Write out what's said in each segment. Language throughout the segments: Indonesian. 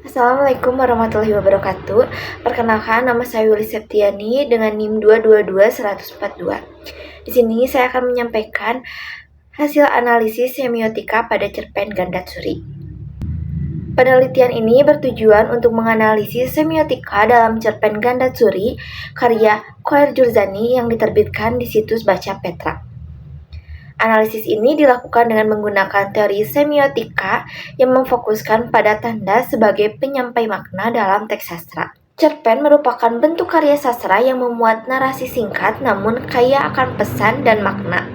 Assalamualaikum warahmatullahi wabarakatuh. Perkenalkan, nama saya Yuli Septiani dengan NIM 222142. Di sini saya akan menyampaikan hasil analisis semiotika pada cerpen Gandatsuri. Penelitian ini bertujuan untuk menganalisis semiotika dalam cerpen Gandatsuri karya Khoer Jurzani yang diterbitkan di situs Baca Petra. Analisis ini dilakukan dengan menggunakan teori semiotika yang memfokuskan pada tanda sebagai penyampai makna dalam teks sastra. Cerpen merupakan bentuk karya sastra yang memuat narasi singkat namun kaya akan pesan dan makna.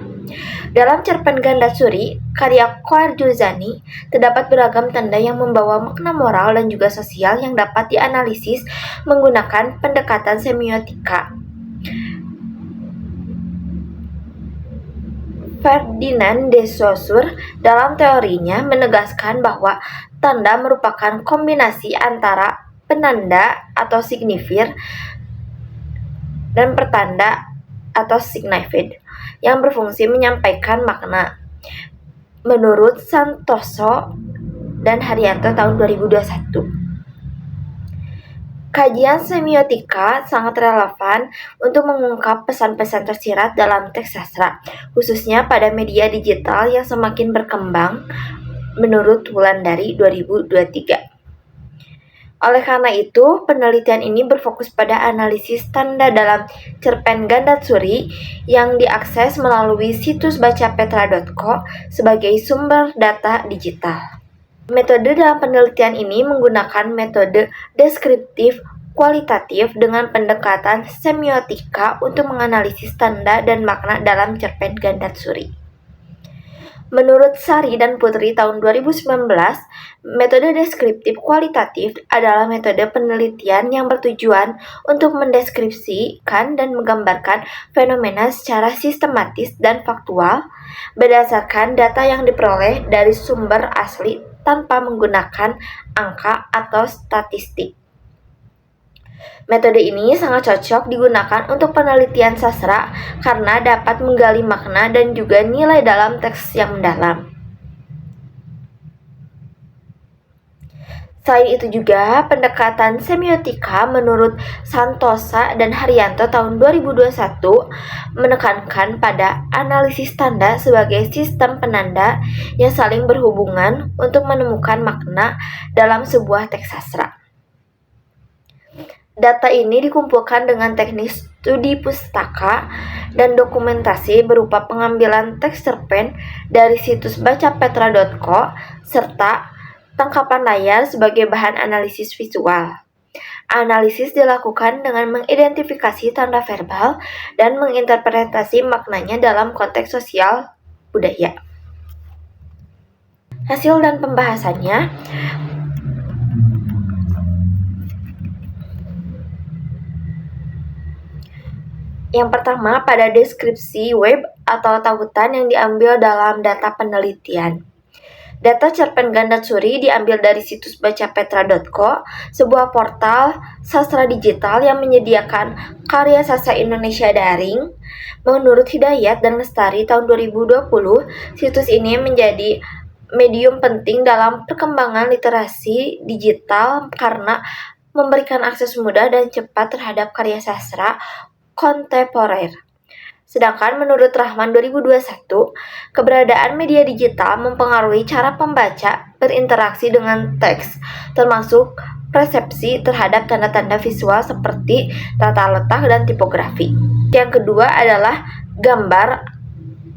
Dalam cerpen Gandatsuri, karya Khoer Jurzani, terdapat beragam tanda yang membawa makna moral dan juga sosial yang dapat dianalisis menggunakan pendekatan semiotika. Ferdinand de Saussure dalam teorinya menegaskan bahwa tanda merupakan kombinasi antara penanda atau signifier dan pertanda atau signified yang berfungsi menyampaikan makna. Menurut Santoso dan Haryanto tahun 2021. Kajian semiotika sangat relevan untuk mengungkap pesan-pesan tersirat dalam teks sastra, khususnya pada media digital yang semakin berkembang menurut Wulandari 2023. Oleh karena itu, penelitian ini berfokus pada analisis tanda dalam cerpen Gandatsuri yang diakses melalui situs bacapetra.co sebagai sumber data digital. Metode dalam penelitian ini menggunakan metode deskriptif kualitatif dengan pendekatan semiotika untuk menganalisis tanda dan makna dalam cerpen Gandatsuri. Menurut Sari dan Putri tahun 2019, metode deskriptif kualitatif adalah metode penelitian yang bertujuan untuk mendeskripsikan dan menggambarkan fenomena secara sistematis dan faktual berdasarkan data yang diperoleh dari sumber asli tanpa menggunakan angka atau statistik. Metode ini sangat cocok digunakan untuk penelitian sastra karena dapat menggali makna dan juga nilai dalam teks yang mendalam. Selain itu juga, pendekatan semiotika menurut Santosa dan Haryanto tahun 2021 menekankan pada analisis tanda sebagai sistem penanda yang saling berhubungan untuk menemukan makna dalam sebuah teks sastra. Data ini dikumpulkan dengan teknik studi pustaka dan dokumentasi berupa pengambilan teks cerpen dari situs bacapetra.co serta tangkapan layar sebagai bahan analisis visual. Analisis dilakukan dengan mengidentifikasi tanda verbal dan menginterpretasi maknanya dalam konteks sosial budaya. Hasil dan pembahasannya. Yang pertama, pada deskripsi web atau tautan yang diambil dalam data penelitian. Data cerpen Gandatsuri diambil dari situs bacapetra.co, sebuah portal sastra digital yang menyediakan karya sastra Indonesia daring. Menurut Hidayat dan Lestari tahun 2020, situs ini menjadi medium penting dalam perkembangan literasi digital karena memberikan akses mudah dan cepat terhadap karya sastra kontemporer. Sedangkan menurut Rahman 2021, keberadaan media digital mempengaruhi cara pembaca berinteraksi dengan teks, termasuk persepsi terhadap tanda-tanda visual seperti tata letak dan tipografi. Yang kedua adalah gambar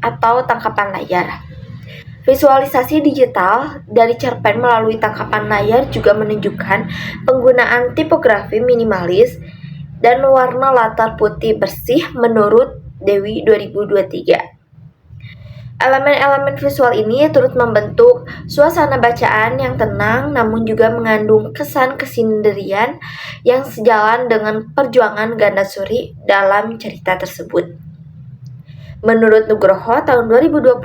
atau tangkapan layar. Visualisasi digital dari cerpen melalui tangkapan layar juga menunjukkan penggunaan tipografi minimalis dan warna latar putih bersih menurut Dewi 2023. Elemen-elemen visual ini turut membentuk suasana bacaan yang tenang namun juga mengandung kesan kesendirian yang sejalan dengan perjuangan Gandatsuri dalam cerita tersebut. Menurut Nugroho tahun 2020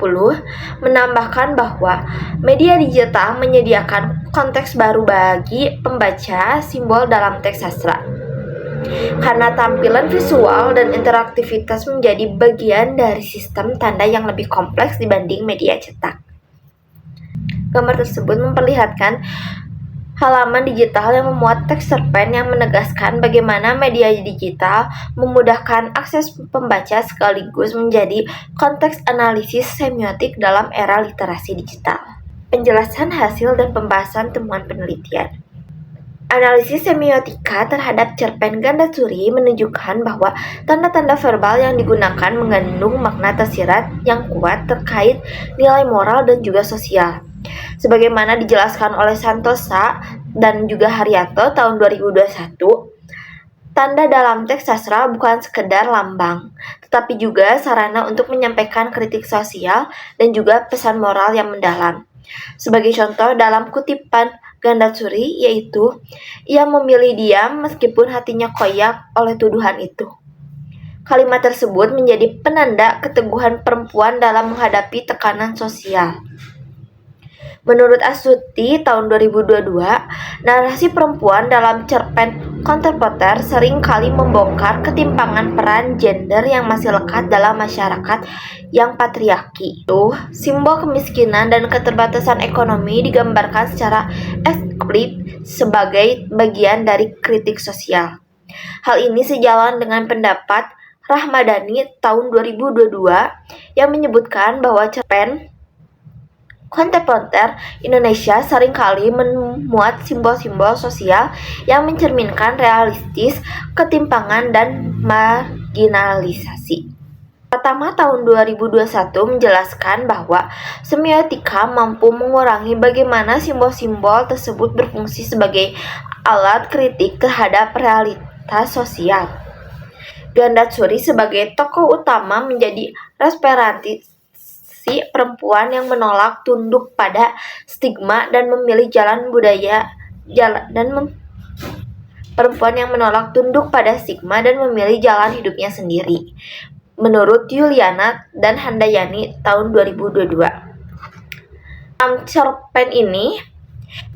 menambahkan bahwa media digital menyediakan konteks baru bagi pembaca simbol dalam teks sastra. Karena tampilan visual dan interaktivitas menjadi bagian dari sistem tanda yang lebih kompleks dibanding media cetak. Gambar tersebut memperlihatkan Halaman digital yang memuat teks cerpen yang menegaskan bagaimana media digital memudahkan akses pembaca sekaligus menjadi konteks analisis semiotik dalam era literasi digital. Penjelasan hasil dan pembahasan temuan penelitian. Analisis semiotika terhadap cerpen Gandasuri menunjukkan bahwa tanda-tanda verbal yang digunakan mengandung makna tersirat yang kuat terkait nilai moral dan juga sosial. Sebagaimana dijelaskan oleh Santosa dan juga Haryanto tahun 2021, tanda dalam teks sastra bukan sekedar lambang, tetapi juga sarana untuk menyampaikan kritik sosial dan juga pesan moral yang mendalam. Sebagai contoh dalam kutipan Gandasuri yaitu, ia memilih diam meskipun hatinya koyak oleh tuduhan itu. Kalimat tersebut menjadi penanda keteguhan perempuan dalam menghadapi tekanan sosial. Menurut Astuti tahun 2022, narasi perempuan dalam cerpen kontemporer sering kali membongkar ketimpangan peran gender yang masih lekat dalam masyarakat yang patriarki. Simbol kemiskinan dan keterbatasan ekonomi digambarkan secara eksplisit sebagai bagian dari kritik sosial. Hal ini sejalan dengan pendapat Rahmadani tahun 2022 yang menyebutkan bahwa cerpen kontemporer Indonesia seringkali memuat simbol-simbol sosial yang mencerminkan realistis ketimpangan dan marginalisasi. Pertama tahun 2021 menjelaskan bahwa semiotika mampu mengurangi bagaimana simbol-simbol tersebut berfungsi sebagai alat kritik terhadap realitas sosial. Gandasuri sebagai tokoh utama menjadi representasi perempuan yang menolak tunduk pada stigma dan memilih perempuan yang menolak tunduk pada stigma dan memilih jalan hidupnya sendiri. Menurut Yuliana dan Handayani tahun 2022. Dalam cerpen ini,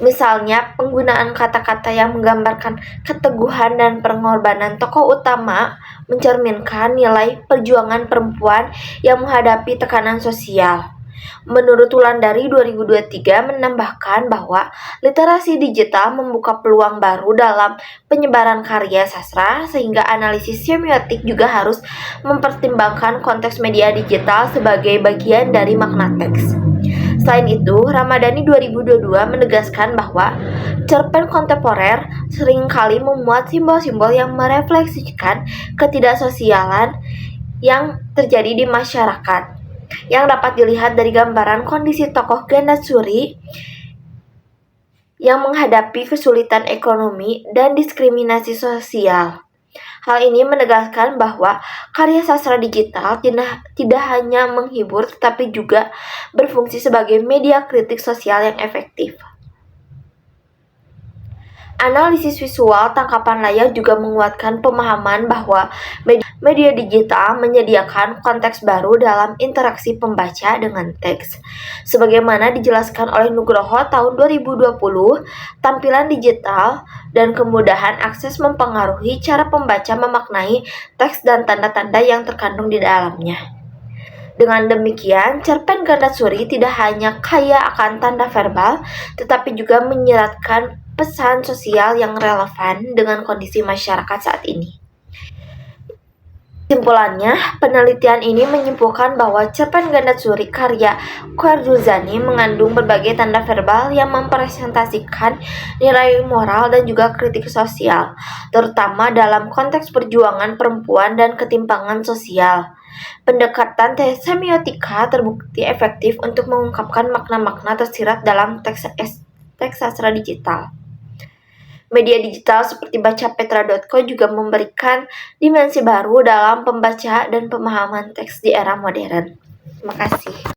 misalnya penggunaan kata-kata yang menggambarkan keteguhan dan pengorbanan tokoh utama mencerminkan nilai perjuangan perempuan yang menghadapi tekanan sosial. Menurut Wulandari 2023 menambahkan bahwa literasi digital membuka peluang baru dalam penyebaran karya sastra sehingga analisis semiotik juga harus mempertimbangkan konteks media digital sebagai bagian dari makna teks. Selain itu, Ramadhani 2022 menegaskan bahwa cerpen kontemporer seringkali memuat simbol-simbol yang merefleksikan ketidaksosialan yang terjadi di masyarakat, yang dapat dilihat dari gambaran kondisi tokoh Gandasuri yang menghadapi kesulitan ekonomi dan diskriminasi sosial. Hal ini menegaskan bahwa karya sastra digital tidak hanya menghibur tetapi juga berfungsi sebagai media kritik sosial yang efektif. Analisis visual tangkapan layar juga menguatkan pemahaman bahwa media digital menyediakan konteks baru dalam interaksi pembaca dengan teks. Sebagaimana dijelaskan oleh Nugroho tahun 2020, tampilan digital dan kemudahan akses mempengaruhi cara pembaca memaknai teks dan tanda-tanda yang terkandung di dalamnya. Dengan demikian, cerpen Gandasuri tidak hanya kaya akan tanda verbal, tetapi juga menyiratkan pesan sosial yang relevan dengan kondisi masyarakat saat ini. Kesimpulannya, penelitian ini menyimpulkan bahwa cerpen Gandasuri karya Khairuzzani mengandung berbagai tanda verbal yang mempresentasikan nilai moral dan juga kritik sosial, terutama dalam konteks perjuangan perempuan dan ketimpangan sosial. Pendekatan semiotika terbukti efektif untuk mengungkapkan makna-makna tersirat dalam teks sastra digital. Media digital seperti bacapetra.co juga memberikan dimensi baru dalam pembaca dan pemahaman teks di era modern. Terima kasih.